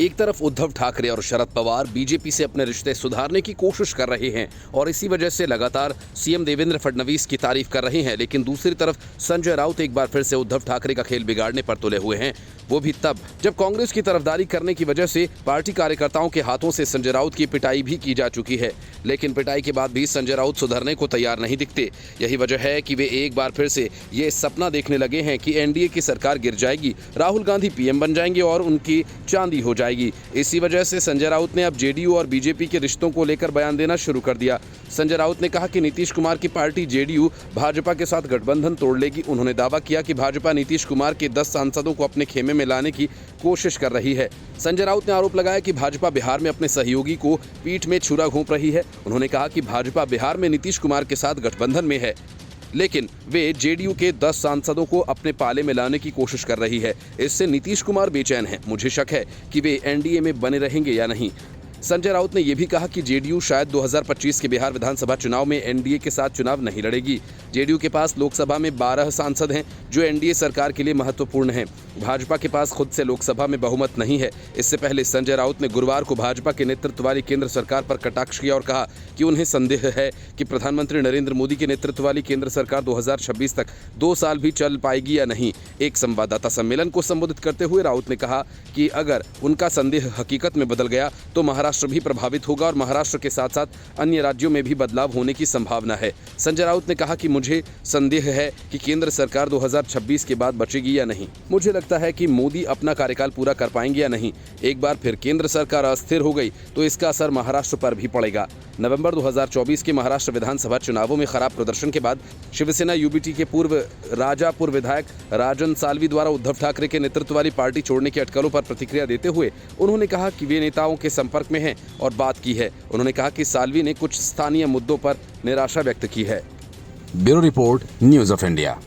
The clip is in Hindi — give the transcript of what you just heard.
एक तरफ उद्धव ठाकरे और शरद पवार बीजेपी से अपने रिश्ते सुधारने की कोशिश कर रहे हैं और इसी वजह से लगातार सीएम देवेंद्र फडणवीस की तारीफ कर रहे हैं, लेकिन दूसरी तरफ संजय राउत एक बार फिर से उद्धव ठाकरे का खेल बिगाड़ने पर तुले हुए हैं, वो भी तब जब कांग्रेस की तरफदारी करने की वजह से पार्टी कार्यकर्ताओं के हाथों से संजय राउत की पिटाई भी की जा चुकी है। लेकिन पिटाई के बाद भी संजय राउत सुधरने को तैयार नहीं दिखते। यही वजह है कि वे एक बार फिर से ये सपना देखने लगे हैं कि एनडीए की सरकार गिर जाएगी, राहुल गांधी पीएम बन जाएंगे और उनकी चांदी हो जाएगी। इसी वजह से संजय राउत ने अब जेडीयू और बीजेपी के रिश्तों को लेकर बयान देना शुरू कर दिया। संजय राउत ने कहा कि नीतीश कुमार की पार्टी जेडीयू भाजपा के साथ गठबंधन तोड़ लेगी। उन्होंने दावा किया कि भाजपा नीतीश कुमार के 10 सांसदों को अपने खेमे में लाने की कोशिश कर रही है। संजय राउत ने आरोप लगाया कि भाजपा बिहार में अपने सहयोगी को पीठ में छुरा घोंप रही है। उन्होंने कहा कि भाजपा बिहार में नीतीश कुमार के साथ गठबंधन में है, लेकिन वे जेडीयू के 10 सांसदों को अपने पाले में लाने की कोशिश कर रही है। इससे नीतीश कुमार बेचैन हैं। मुझे शक है कि वे एनडीए में बने रहेंगे या नहीं। संजय राउत ने यह भी कहा कि जेडीयू शायद 2025 के बिहार विधानसभा चुनाव में एनडीए के साथ चुनाव नहीं लड़ेगी। जेडीयू के पास लोकसभा में 12 सांसद हैं जो एनडीए सरकार के लिए महत्वपूर्ण हैं। भाजपा के पास खुद से लोकसभा में बहुमत नहीं है। इससे पहले संजय राउत ने गुरुवार को भाजपा के नेतृत्व वाली केंद्र सरकार पर कटाक्ष किया और कहा कि उन्हें संदेह है कि प्रधानमंत्री नरेंद्र मोदी के नेतृत्व वाली केंद्र सरकार 2026 तक 2 साल भी चल पाएगी या नहीं। एक संवाददाता सम्मेलन को संबोधित करते हुए राउत ने कहा कि अगर उनका संदेह हकीकत में बदल गया तो महाराष्ट्र भी प्रभावित होगा और महाराष्ट्र के साथ साथ अन्य राज्यों में भी बदलाव होने की संभावना है। संजय राउत ने कहा कि मुझे संदेह है कि केंद्र सरकार 2026 के बाद बचेगी या नहीं। मुझे लगता है कि मोदी अपना कार्यकाल पूरा कर पाएंगे या नहीं। एक बार फिर केंद्र सरकार अस्थिर हो गई तो इसका असर महाराष्ट्र पर भी पड़ेगा। नवंबर 2024 के महाराष्ट्र विधानसभा चुनावों में खराब प्रदर्शन के बाद शिवसेना यूबीटी के पूर्व राजापुर विधायक राजन साल्वी द्वारा उद्धव ठाकरे के नेतृत्व वाली पार्टी छोड़ने की अटकलों पर प्रतिक्रिया देते हुए उन्होंने कहा कि वे नेताओं के संपर्क में हैं और बात की है। उन्होंने कहा कि साल्वी ने कुछ स्थानीय मुद्दों पर निराशा व्यक्त की है। Bureau report, news of India.